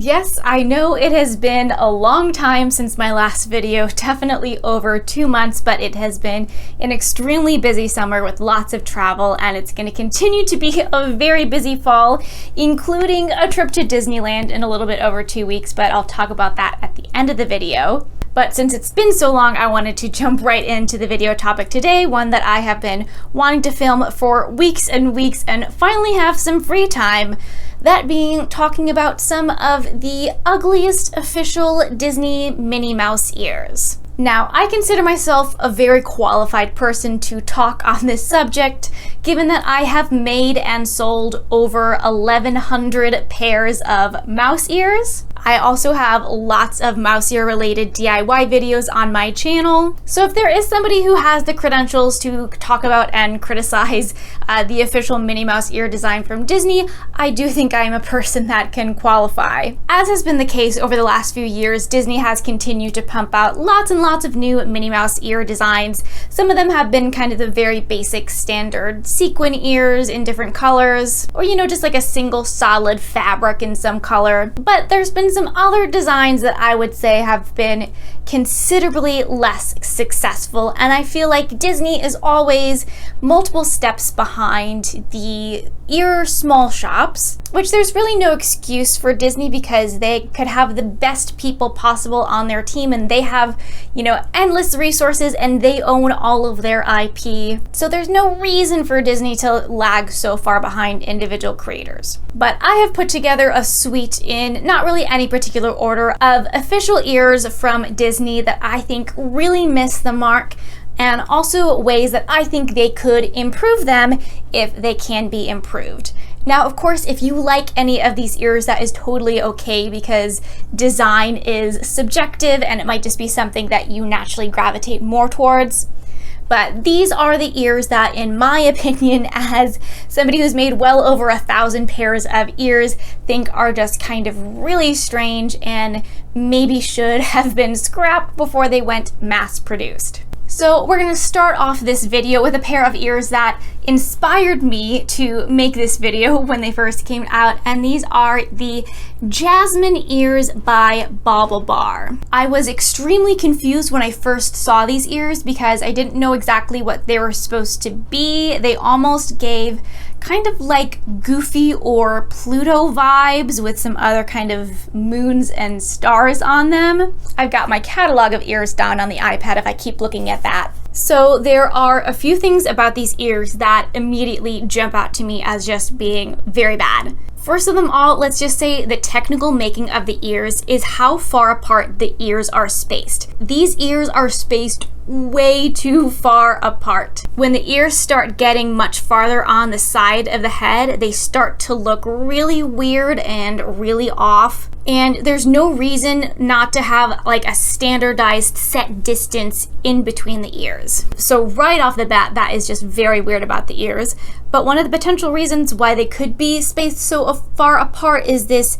Yes, I know it has been a long time since my last video, definitely over 2 months, but it has been an extremely busy summer with lots of travel, and it's going to continue to be a very busy fall, including a trip to Disneyland in a little bit over 2 weeks, but I'll talk about that at the end of the video. But since it's been so long, I wanted to jump right into the video topic today, one that I have been wanting to film for weeks and weeks and finally have some free time. That being talking about some of the ugliest official Disney Minnie Mouse ears. Now, I consider myself a very qualified person to talk on this subject, given that I have made and sold over 1,100 pairs of mouse ears. I also have lots of mouse ear related DIY videos on my channel. So if there is somebody who has the credentials to talk about and criticize the official Minnie Mouse ear design from Disney, I do think I'm a person that can qualify. As has been the case over the last few years, Disney has continued to pump out lots and lots of new Minnie Mouse ear designs. Some of them have been kind of the very basic standard sequin ears in different colors, or just like a single solid fabric in some color. But there's been some other designs that I would say have been considerably less successful, and I feel like Disney is always multiple steps behind the ear small shops, which there's really no excuse for Disney because they could have the best people possible on their team and they have, endless resources and they own all of their IP. So there's no reason for Disney to lag so far behind individual creators. But I have put together a suite in not really any particular order of official ears from Disney that I think really miss the mark, and also ways that I think they could improve them if they can be improved. Now, of course, if you like any of these ears, that is totally okay because design is subjective and it might just be something that you naturally gravitate more towards. But these are the ears that, in my opinion, as somebody who's made well over 1,000 pairs of ears, think are just kind of really strange and maybe should have been scrapped before they went mass produced. So we're going to start off this video with a pair of ears that inspired me to make this video when they first came out, and these are the Jasmine Ears by BaubleBar. I was extremely confused when I first saw these ears because I didn't know exactly what they were supposed to be. They almost gave kind of like Goofy or Pluto vibes with some other kind of moons and stars on them. I've got my catalog of ears down on the iPad if I keep looking at that. So there are a few things about these ears that immediately jump out to me as just being very bad. First of them all, let's just say the technical making of the ears is how far apart the ears are spaced. These ears are spaced way too far apart. When the ears start getting much farther on the side of the head, they start to look really weird and really off. And there's no reason not to have like a standardized set distance in between the ears. So right off the bat, that is just very weird about the ears. But one of the potential reasons why they could be spaced so far apart is this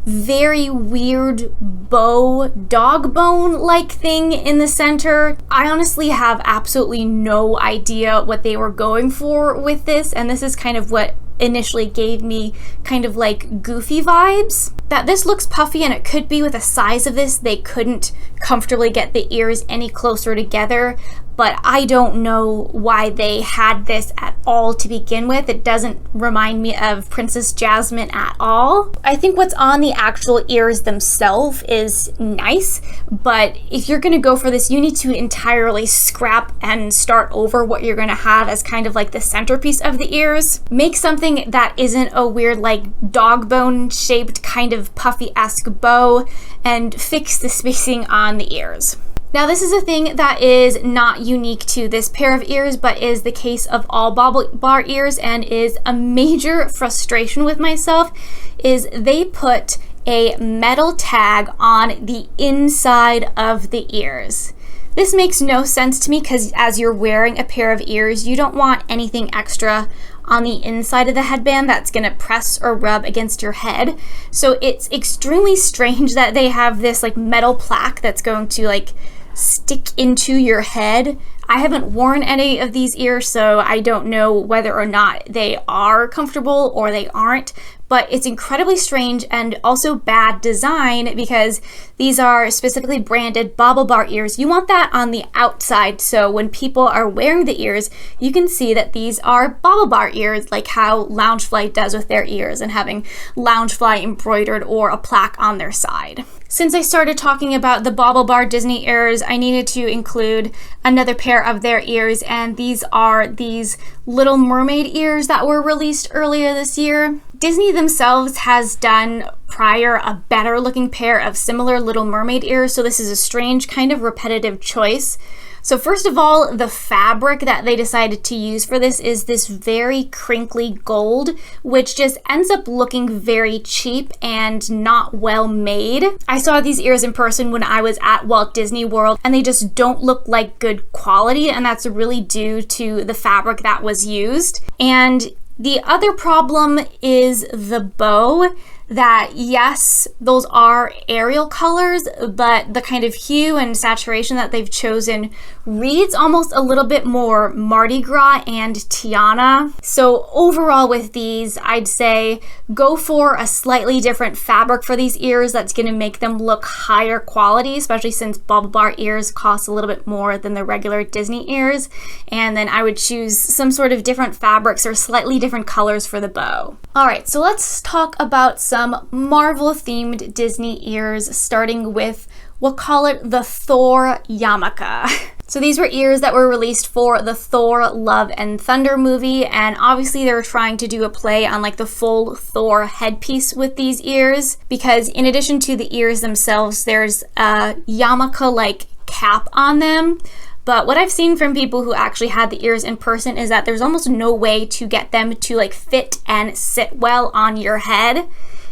very weird bow dog bone like thing in the center. I honestly have absolutely no idea what they were going for with this, and this is kind of what initially gave me kind of like Goofy vibes. That this looks puffy, and it could be with the size of this they couldn't comfortably get the ears any closer together, but I don't know why they had this at all to begin with. It doesn't remind me of Princess Jasmine at all. I think what's on the actual ears themselves is nice, but if you're gonna go for this, you need to entirely scrap and start over what you're gonna have as kind of like the centerpiece of the ears. Make something that isn't a weird like dog bone shaped kind of puffy-esque bow and fix the spacing on the ears. Now, this is a thing that is not unique to this pair of ears, but is the case of all BaubleBar ears and is a major frustration with myself, is they put a metal tag on the inside of the ears. This makes no sense to me because as you're wearing a pair of ears, you don't want anything extra on the inside of the headband that's gonna press or rub against your head. So it's extremely strange that they have this like metal plaque that's going to like stick into your head. I haven't worn any of these ears, so I don't know whether or not they are comfortable or they aren't, but it's incredibly strange and also bad design because these are specifically branded bobble bar ears. You want that on the outside, so when people are wearing the ears, you can see that these are bobble bar ears, like how Loungefly does with their ears and having Loungefly embroidered or a plaque on their side. Since I started talking about the Bobble Bar Disney ears, I needed to include another pair of their ears, and these are these Little Mermaid ears that were released earlier this year. Disney themselves has done prior a better looking pair of similar Little Mermaid ears, so this is a strange kind of repetitive choice. So first of all, the fabric that they decided to use for this is this very crinkly gold, which just ends up looking very cheap and not well made. I saw these ears in person when I was at Walt Disney World, and they just don't look like good quality, and that's really due to the fabric that was used. And the other problem is the bow. That yes, those are Ariel colors, but the kind of hue and saturation that they've chosen reads almost a little bit more Mardi Gras and Tiana. So overall with these, I'd say go for a slightly different fabric for these ears that's going to make them look higher quality, especially since Bobble Bar ears cost a little bit more than the regular Disney ears. And then I would choose some sort of different fabrics or slightly different colors for the bow. All right, so let's talk about some Marvel themed Disney ears, starting with, we'll call it the Thor yarmulke. So these were ears that were released for the Thor Love and Thunder movie, and obviously they were trying to do a play on like the full Thor headpiece with these ears, because in addition to the ears themselves, there's a yarmulke like cap on them. But what I've seen from people who actually had the ears in person is that there's almost no way to get them to like fit and sit well on your head.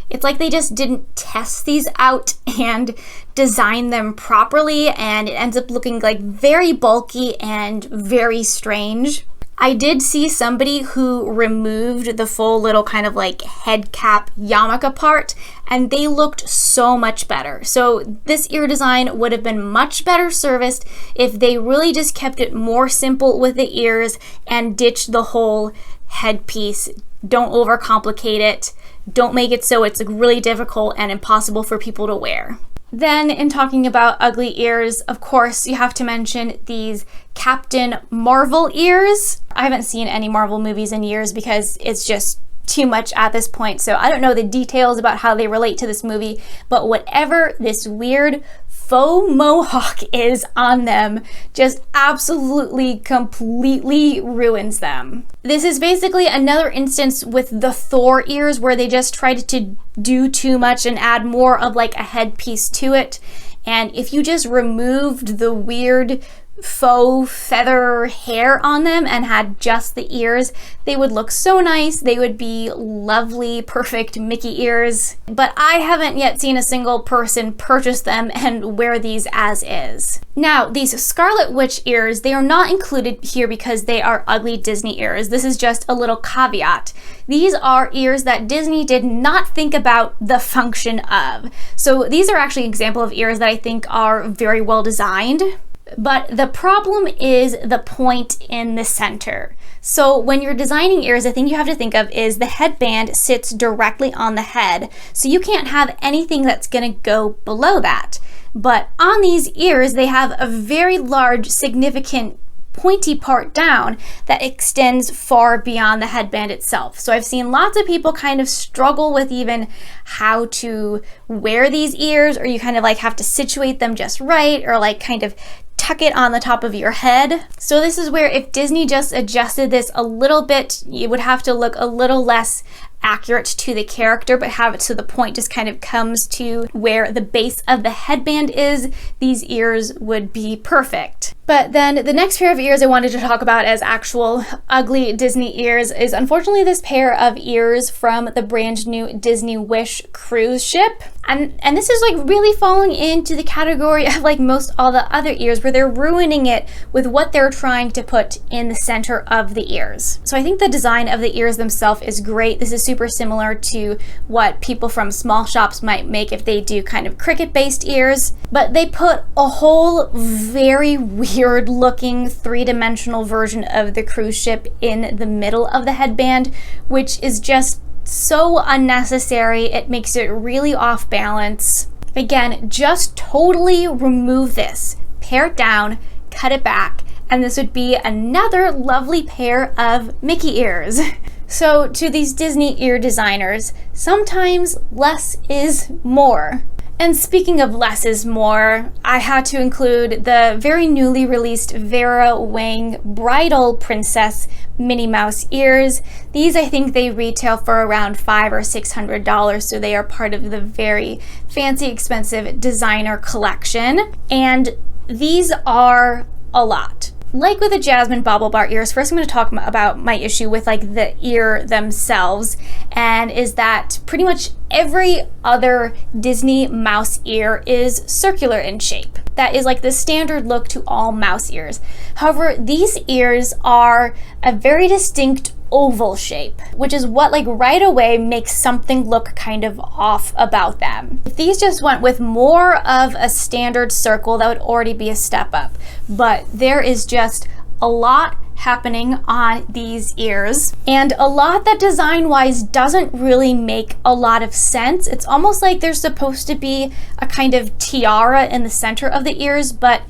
It's like they just didn't test these out and design them properly, and it ends up looking like very bulky and very strange. I did see somebody who removed the full little kind of like head cap yarmulke part, and they looked so much better. So this ear design would have been much better serviced if they really just kept it more simple with the ears and ditched the whole headpiece. Don't overcomplicate it. Don't make it so it's really difficult and impossible for people to wear. Then in talking about ugly ears, of course, you have to mention these Captain Marvel ears. I haven't seen any Marvel movies in years because it's just too much at this point. So I don't know the details about how they relate to this movie, but whatever this weird faux mohawk is on them just absolutely completely ruins them. This is basically another instance with the Thor ears where they just tried to do too much and add more of like a headpiece to it. And if you just removed the weird faux feather hair on them and had just the ears, they would look so nice. They would be lovely, perfect Mickey ears. But I haven't yet seen a single person purchase them and wear these as is. Now, these Scarlet Witch ears, they are not included here because they are ugly Disney ears. This is just a little caveat. These are ears that Disney did not think about the function of. So these are actually an example of ears that I think are very well designed. But the problem is the point in the center. So when you're designing ears, the thing you have to think of is the headband sits directly on the head. So you can't have anything that's going to go below that. But on these ears, they have a very large, significant pointy part down that extends far beyond the headband itself. So I've seen lots of people kind of struggle with even how to wear these ears, or you kind of like have to situate them just right, or like kind of tuck it on the top of your head. So this is where if Disney just adjusted this a little bit, it would have to look a little less accurate to the character, but have it so the point just kind of comes to where the base of the headband is. These ears would be perfect. But then the next pair of ears I wanted to talk about as actual ugly Disney ears is unfortunately this pair of ears from the brand new Disney Wish cruise ship. And this is like really falling into the category of like most all the other ears where they're ruining it with what they're trying to put in the center of the ears. So I think the design of the ears themselves is great. This is super similar to what people from small shops might make if they do kind of cricket-based ears. But they put a whole very weird looking three-dimensional version of the cruise ship in the middle of the headband, which is just so unnecessary. It makes it really off balance. Again, just totally remove this. Pare it down, cut it back, and this would be another lovely pair of Mickey ears. So to these Disney ear designers, sometimes less is more. And speaking of less is more, I had to include the very newly released Vera Wang Bridal Princess Minnie Mouse Ears. These, I think they retail for around $500 or $600, so they are part of the very fancy, expensive designer collection. And these are a lot. Like with the Jasmine Bobble Bar ears, first I'm going to talk about my issue with like the ear themselves, and is that pretty much every other Disney mouse ear is circular in shape. That is like the standard look to all mouse ears. However, these ears are a very distinct oval shape, which is what like right away makes something look kind of off about them. If these just went with more of a standard circle, that would already be a step up. But there is just a lot happening on these ears, and a lot that design-wise doesn't really make a lot of sense. It's almost like there's supposed to be a kind of tiara in the center of the ears, but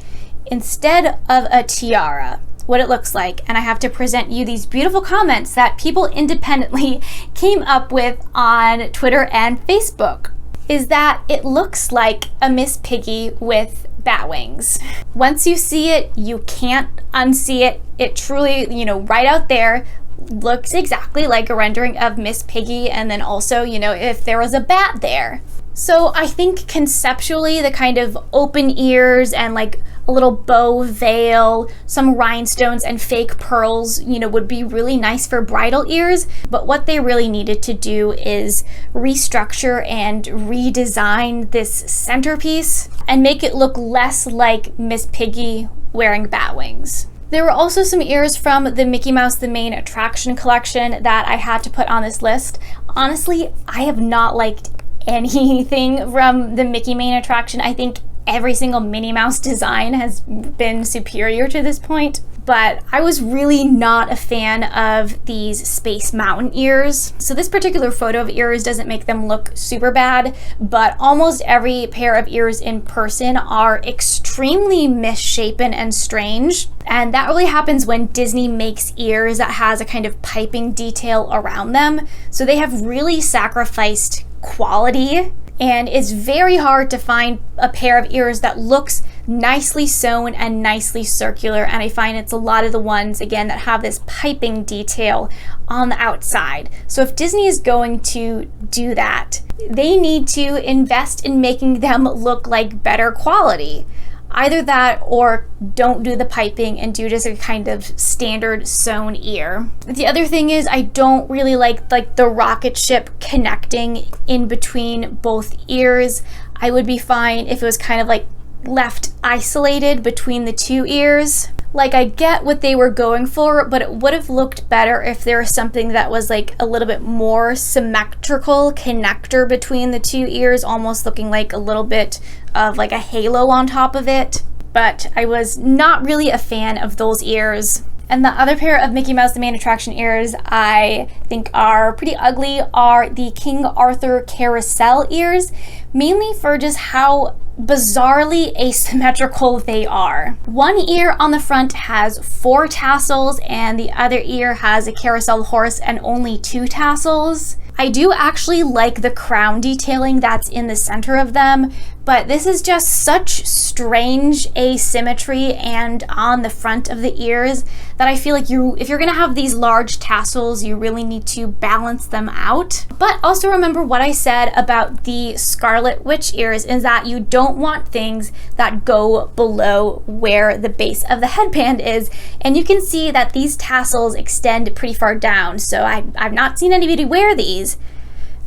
instead of a tiara, what it looks like, and I have to present you these beautiful comments that people independently came up with on Twitter and Facebook, is that it looks like a Miss Piggy with bat wings. Once you see it, you can't unsee it. It truly, you know, right out there looks exactly like a rendering of Miss Piggy, and then also, you know, if there was a bat there. So I think conceptually the kind of open ears and like a little bow veil, some rhinestones and fake pearls, you know, would be really nice for bridal ears. But what they really needed to do is restructure and redesign this centerpiece and make it look less like Miss Piggy wearing bat wings. There were also some ears from the Mickey Mouse The Main Attraction collection that I had to put on this list. Honestly, I have not liked anything from the Mickey Main Attraction. I think every single Minnie Mouse design has been superior to this point, but I was really not a fan of these Space Mountain ears. So this particular photo of ears doesn't make them look super bad, but almost every pair of ears in person are extremely misshapen and strange. And that really happens when Disney makes ears that has a kind of piping detail around them. So they have really sacrificed quality, and it's very hard to find a pair of ears that looks nicely sewn and nicely circular, and I find it's a lot of the ones, again, that have this piping detail on the outside. So if Disney is going to do that, they need to invest in making them look like better quality. Either that or don't do the piping and do just a kind of standard sewn ear. The other thing is I don't really like the rocket ship connecting in between both ears. I would be fine if it was kind of like left isolated between the two ears. Like, I get what they were going for, but it would have looked better if there was something that was like a little bit more symmetrical connector between the two ears, almost looking like a little bit of like a halo on top of it. But I was not really a fan of those ears. And the other pair of Mickey Mouse The Main Attraction ears I think are pretty ugly are the King Arthur Carousel ears, mainly for just how bizarrely asymmetrical they are. One ear on the front has 4 tassels and the other ear has a carousel horse and only 2 tassels. I do actually like the crown detailing that's in the center of them, but this is just such strange asymmetry and on the front of the ears that I feel like if you're gonna have these large tassels, you really need to balance them out. But also remember what I said about the Scarlet Witch ears, is that you don't want things that go below where the base of the headband is. And you can see that these tassels extend pretty far down. So I've not seen anybody wear these,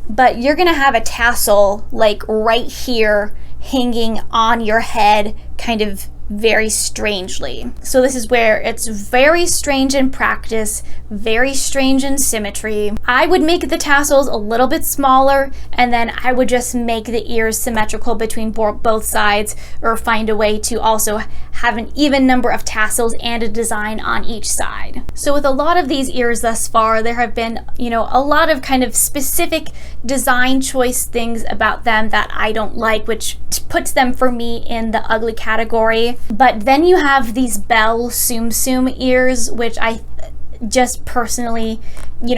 but you're gonna have a tassel like right here hanging on your head, kind of very strangely. So this is where it's very strange in practice, very strange in symmetry. I would make the tassels a little bit smaller, and then I would just make the ears symmetrical between both sides, or find a way to also have an even number of tassels and a design on each side. So with a lot of these ears thus far, there have been, a lot of kind of specific design choice things about them that I don't like, which puts them for me in the ugly category. But then you have these Belle Tsum Tsum ears, which I just personally,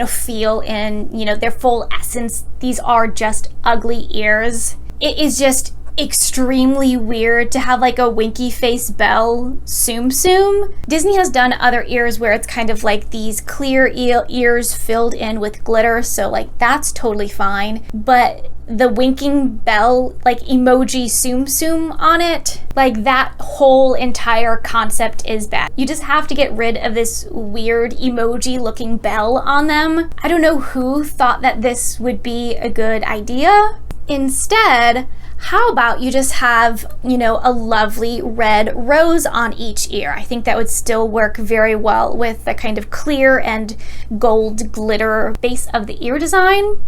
feel in, their full essence. These are just ugly ears. It is just extremely weird to have like a winky face Belle Tsum Tsum. Disney has done other ears where it's kind of like these clear ears filled in with glitter, so like that's totally fine. But the winking bell, like emoji Tsum Tsum on it, like that whole entire concept is bad. You just have to get rid of this weird emoji looking bell on them. I don't know who thought that this would be a good idea. Instead, how about you just have, a lovely red rose on each ear? I think that would still work very well with the kind of clear and gold glitter base of the ear design.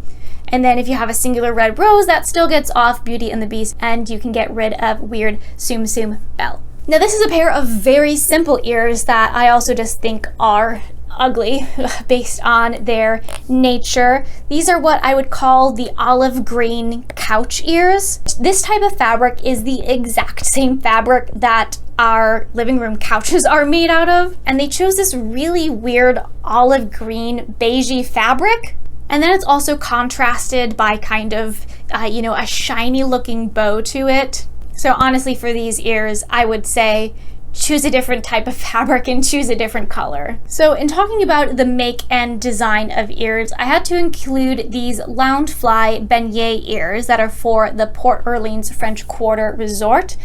And then if you have a singular red rose, that still gets off Beauty and the Beast, and you can get rid of weird Tsum Tsum Belle. Now this is a pair of very simple ears that I also just think are ugly based on their nature. These are what I would call the olive green couch ears. This type of fabric is the exact same fabric that our living room couches are made out of, and they chose this really weird olive green beigey fabric. And then it's also contrasted by kind of, a shiny looking bow to it. So honestly, for these ears, I would say choose a different type of fabric and choose a different color. So in talking about the make and design of ears, I had to include these Loungefly beignet ears that are for the Port Orleans French Quarter Resort.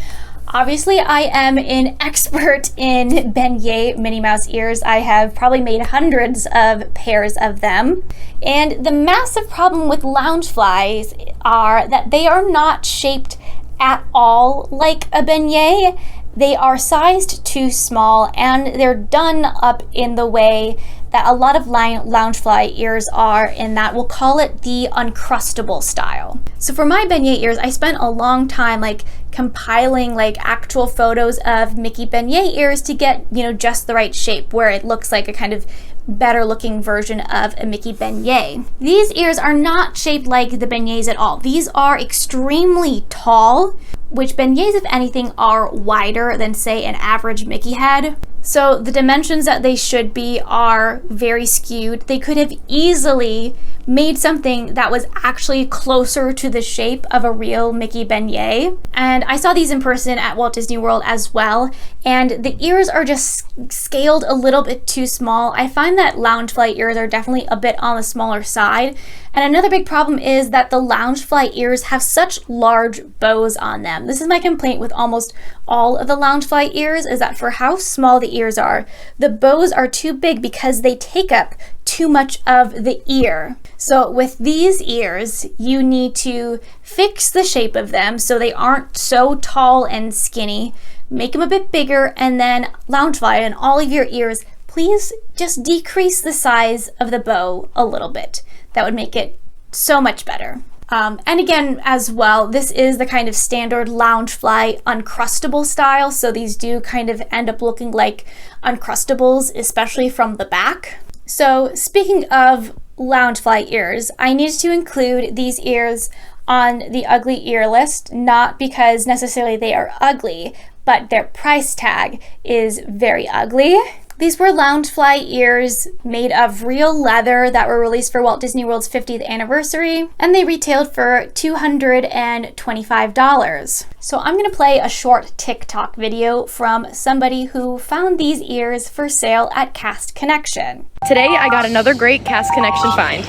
Obviously, I am an expert in beignet Minnie Mouse ears. I have probably made hundreds of pairs of them. And the massive problem with Loungeflies are that they are not shaped at all like a beignet. They are sized too small, and they're done up in the way that a lot of Loungefly ears are, in that we'll call it the uncrustable style. So for my beignet ears, I spent a long time compiling actual photos of Mickey beignet ears to get, just the right shape where it looks like a kind of better looking version of a Mickey beignet. These ears are not shaped like the beignets at all. These are extremely tall, which beignets, if anything, are wider than, say, an average Mickey head. So the dimensions that they should be are very skewed. They could have easily made something that was actually closer to the shape of a real Mickey beignet. And I saw these in person at Walt Disney World as well, and the ears are just scaled a little bit too small. I find that Loungefly ears are definitely a bit on the smaller side. And another big problem is that the Loungefly ears have such large bows on them. This is my complaint with almost all of the Loungefly ears, is that for how small the ears are, the bows are too big because they take up too much of the ear. So with these ears, you need to fix the shape of them so they aren't so tall and skinny, make them a bit bigger, and then Loungefly and all of your ears, please just decrease the size of the bow a little bit. That would make it so much better. And again, as well, this is the kind of standard Loungefly uncrustable style, so these do kind of end up looking like Uncrustables, especially from the back. So speaking of Loungefly ears, I needed to include these ears on the ugly ear list, not because necessarily they are ugly, but their price tag is very ugly. These were Loungefly ears made of real leather that were released for Walt Disney World's 50th anniversary, and they retailed for $225. So I'm going to play a short TikTok video from somebody who found these ears for sale at Cast Connection. Today I got another great Cast Connection find.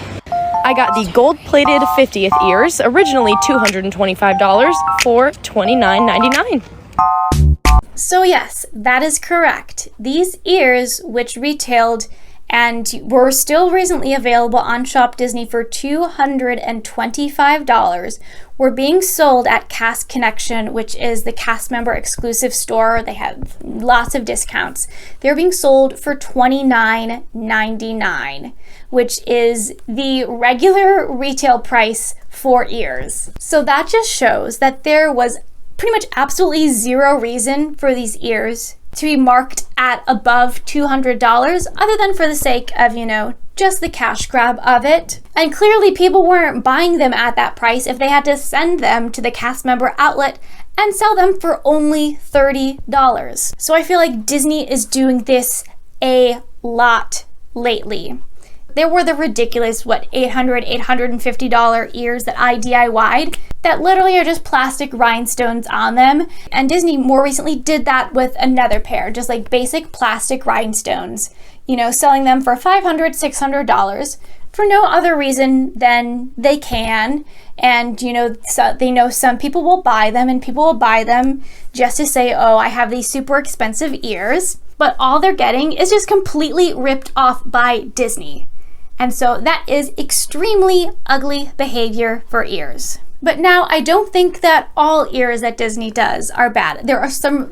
I got the gold-plated 50th ears, originally $225 for $29.99. So yes, that is correct. These ears, which retailed and were still recently available on Shop Disney for $225, were being sold at Cast Connection, which is the cast member exclusive store. They have lots of discounts. They're being sold for $29.99, which is the regular retail price for ears. So that just shows that there was pretty much absolutely zero reason for these ears to be marked at above $200, other than for the sake of, just the cash grab of it. And clearly people weren't buying them at that price if they had to send them to the cast member outlet and sell them for only $30. So I feel like Disney is doing this a lot lately. There were the ridiculous, $850 ears that I DIY'd that literally are just plastic rhinestones on them. And Disney more recently did that with another pair, just like basic plastic rhinestones, selling them for $500, $600 for no other reason than they can. And, so they know some people will buy them, and people will buy them just to say, oh, I have these super expensive ears. But all they're getting is just completely ripped off by Disney. And so that is extremely ugly behavior for ears. But now I don't think that all ears that Disney does are bad. There are some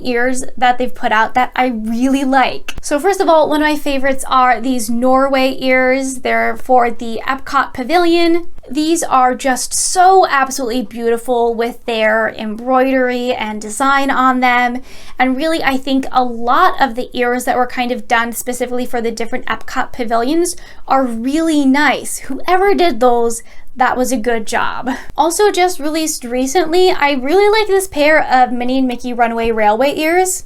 ears that they've put out that I really like. So first of all, one of my favorites are these Norway ears. They're for the Epcot Pavilion. These are just so absolutely beautiful with their embroidery and design on them. And really, I think a lot of the ears that were kind of done specifically for the different Epcot pavilions are really nice. Whoever did those, that was a good job. Also just released recently, I really like this pair of Minnie and Mickey Runaway Railway ears.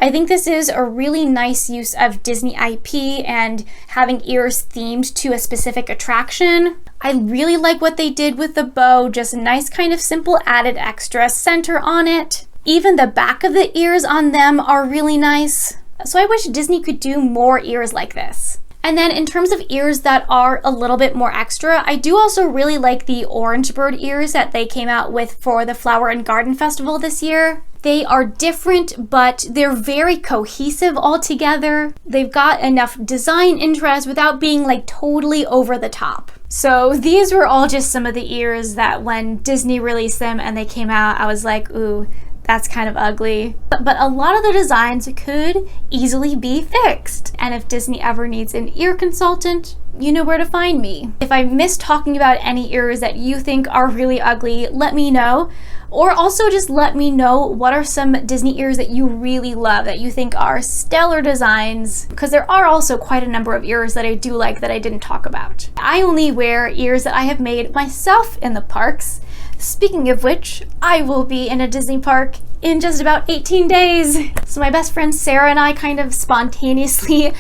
I think this is a really nice use of Disney IP and having ears themed to a specific attraction. I really like what they did with the bow, just a nice kind of simple added extra center on it. Even the back of the ears on them are really nice. So I wish Disney could do more ears like this. And then in terms of ears that are a little bit more extra, I do also really like the orange bird ears that they came out with for the Flower and Garden Festival this year. They are different, but they're very cohesive all together. They've got enough design interest without being like totally over the top. So these were all just some of the ears that when Disney released them and they came out, I was like, ooh, that's kind of ugly. But a lot of the designs could easily be fixed. And if Disney ever needs an ear consultant, you know where to find me. If I missed talking about any ears that you think are really ugly, let me know. Or also just let me know what are some Disney ears that you really love, that you think are stellar designs, because there are also quite a number of ears that I do like that I didn't talk about. I only wear ears that I have made myself in the parks. Speaking of which, I will be in a Disney park in just about 18 days. So my best friend Sarah and I kind of spontaneously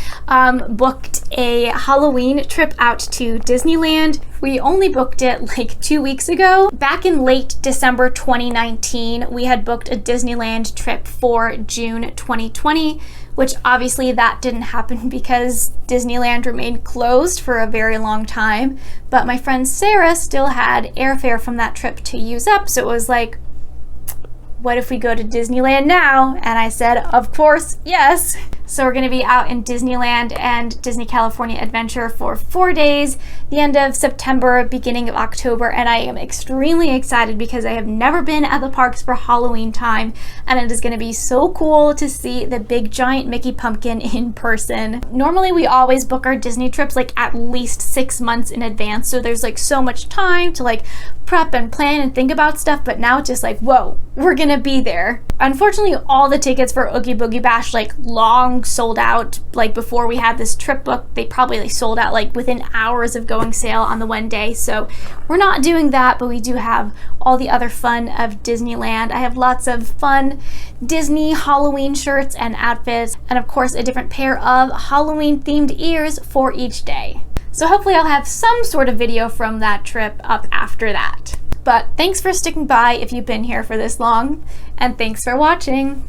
booked a Halloween trip out to Disneyland. We only booked it like 2 weeks ago. Back in late December 2019, we had booked a Disneyland trip for June 2020, which obviously that didn't happen because Disneyland remained closed for a very long time. But my friend Sarah still had airfare from that trip to use up, so it was like, what if we go to Disneyland now? And I said, of course, yes. So we're gonna be out in Disneyland and Disney California Adventure for 4 days, the end of September, beginning of October, and I am extremely excited because I have never been at the parks for Halloween time, and it is gonna be so cool to see the big giant Mickey pumpkin in person. Normally we always book our Disney trips like at least 6 months in advance, so there's like so much time to like prep and plan and think about stuff, but now it's just like, whoa, we're gonna be there. Unfortunately, all the tickets for Oogie Boogie Bash like long sold out. Like before we had this trip booked, they probably sold out like within hours of going sale on the one day. So we're not doing that, but we do have all the other fun of Disneyland. I have lots of fun Disney Halloween shirts and outfits, and of course a different pair of Halloween themed ears for each day. So hopefully I'll have some sort of video from that trip up after that. But thanks for sticking by if you've been here for this long, and thanks for watching.